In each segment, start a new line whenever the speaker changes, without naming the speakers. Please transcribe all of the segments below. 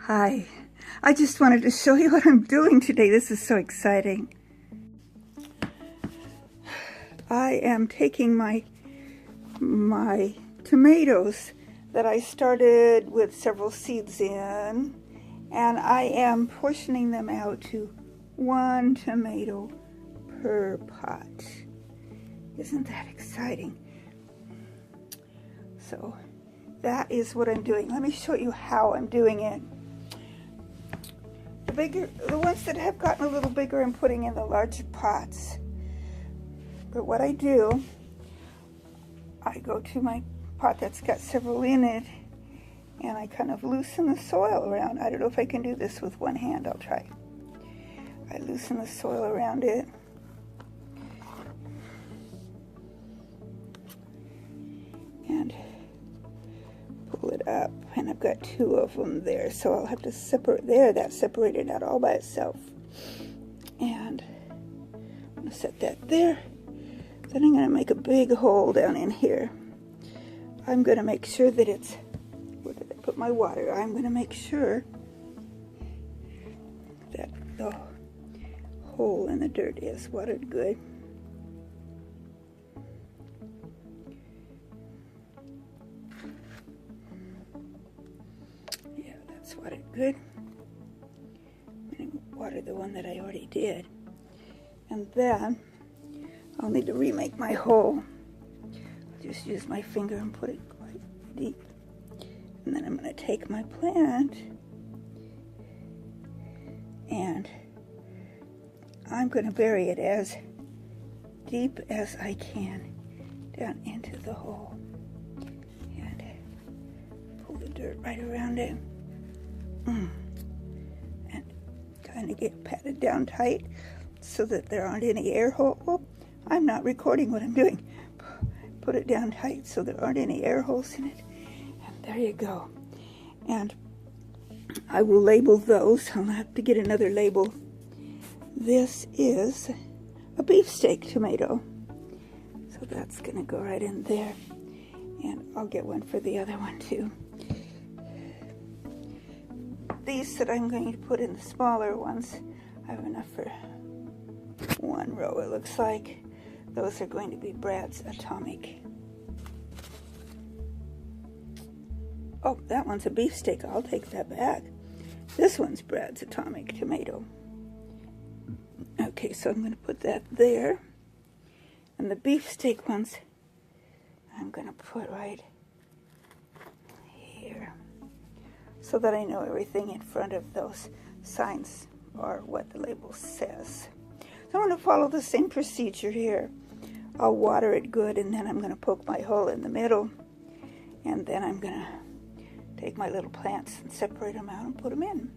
Hi, I just wanted to show you what I'm doing today. This is so exciting. I am taking my tomatoes that I started with several seeds in, and I am portioning them out to 1 tomato per pot. Isn't that exciting? So that is what I'm doing. Let me show you how I'm doing it. The ones that have gotten a little bigger, I'm putting in the larger pots. But what I do, I go to my pot that's got several in it, and I kind of loosen the soil around. I don't know if I can do this with one hand. I'll try. I loosen the soil around it. And pull it up, and I've got 2 of them there, so I'll have to separate there. That separated out all by itself. And I'm going to set that there. Then I'm going to make a big hole down in here. I'm going to make sure that it's, where did I put my water? I'm going to make sure that the hole in the dirt is watered good. Yeah, that's watered good. I'm going to water the one that I already did. And then I'll need to remake my hole. Just use my finger and put it quite deep. And then I'm going to take my plant and I'm going to bury it as deep as I can down into the hole. And pull the dirt right around it. And kind of get patted down tight so that there aren't any air holes. Oh, I'm not recording what I'm doing. Put it down tight so there aren't any air holes in it. And there you go. And I will label those. I'll have to get another label. This is a beefsteak tomato. So that's going to go right in there. And I'll get one for the other one too. These that I'm going to put in the smaller ones, I have enough for 1 row, it looks like. Those are going to be Brad's Atomic. Oh, that one's a beefsteak. I'll take that back. This one's Brad's Atomic tomato. Okay, so I'm going to put that there. And the beefsteak ones, I'm going to put right here, so that I know everything in front of those signs or what the label says. So I'm going to follow the same procedure here. I'll water it good, and then I'm going to poke my hole in the middle, and then I'm going to take my little plants and separate them out and put them in.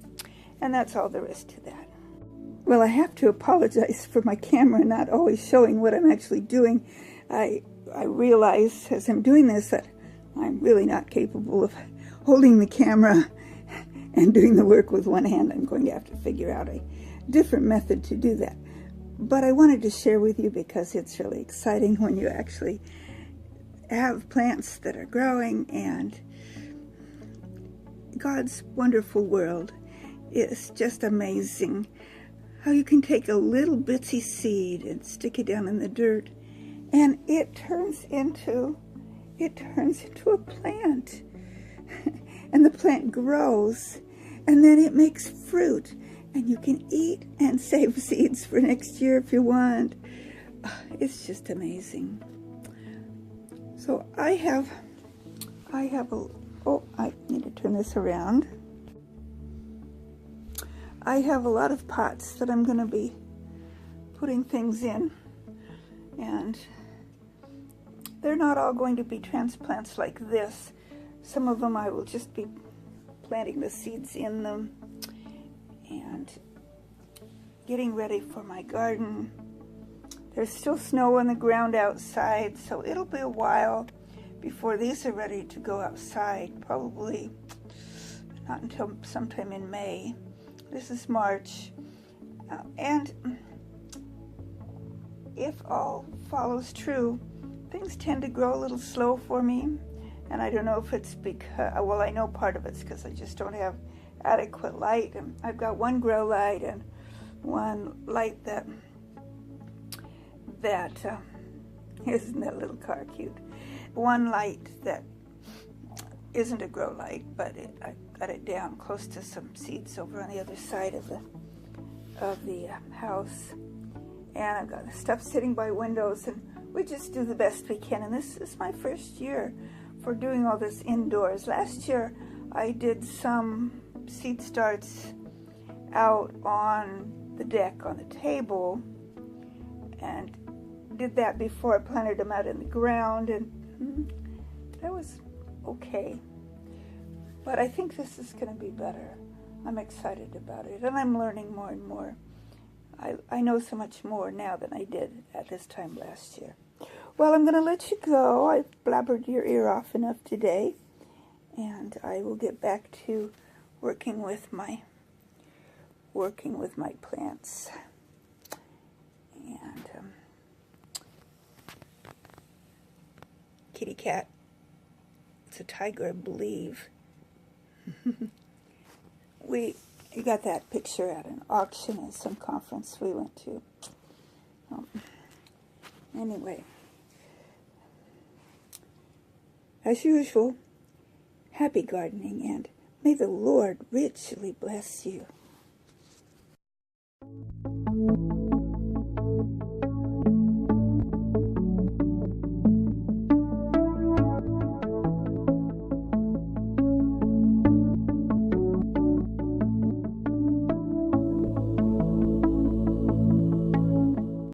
And that's all there is to that. Well, I have to apologize for my camera not always showing what I'm actually doing. I realize as I'm doing this that I'm really not capable of holding the camera and doing the work with one hand. I'm going to have to figure out a different method to do that. But I wanted to share with you because it's really exciting when you actually have plants that are growing, and God's wonderful world is just amazing. How you can take a little bitsy seed and stick it down in the dirt, and it turns into a plant. And the plant grows, and then it makes fruit. And you can eat and save seeds for next year if you want. It's just amazing. So I need to turn this around. I have a lot of pots that I'm going to be putting things in. And they're not all going to be transplants like this. Some of them I will just be planting the seeds in them and getting ready for my garden. There's still snow on the ground outside, so it'll be a while before these are ready to go outside. Probably not until sometime in May. This is March. And if all follows true, things tend to grow a little slow for me. And I don't know if it's because, well, I know part of it's because I just don't have adequate light. And I've got one grow light and one light that isn't that little car cute? One light that isn't a grow light, but I got it down close to some seeds over on the other side of the house. And I've got the stuff sitting by windows, and we just do the best we can. And this is my first year for doing all this indoors. Last year I did some seed starts out on the deck on the table, and did that before I planted them out in the ground, and that was okay. But I think this is going to be better. I'm excited about it, and I'm learning more and more. I know so much more now than I did at this time last year. Well, I'm going to let you go. I've blabbered your ear off enough today, and I will get back to working with my plants. And kitty cat. It's a tiger, I believe. We got that picture at an auction at some conference we went to. Anyway, as usual, happy gardening, and may the Lord richly bless you.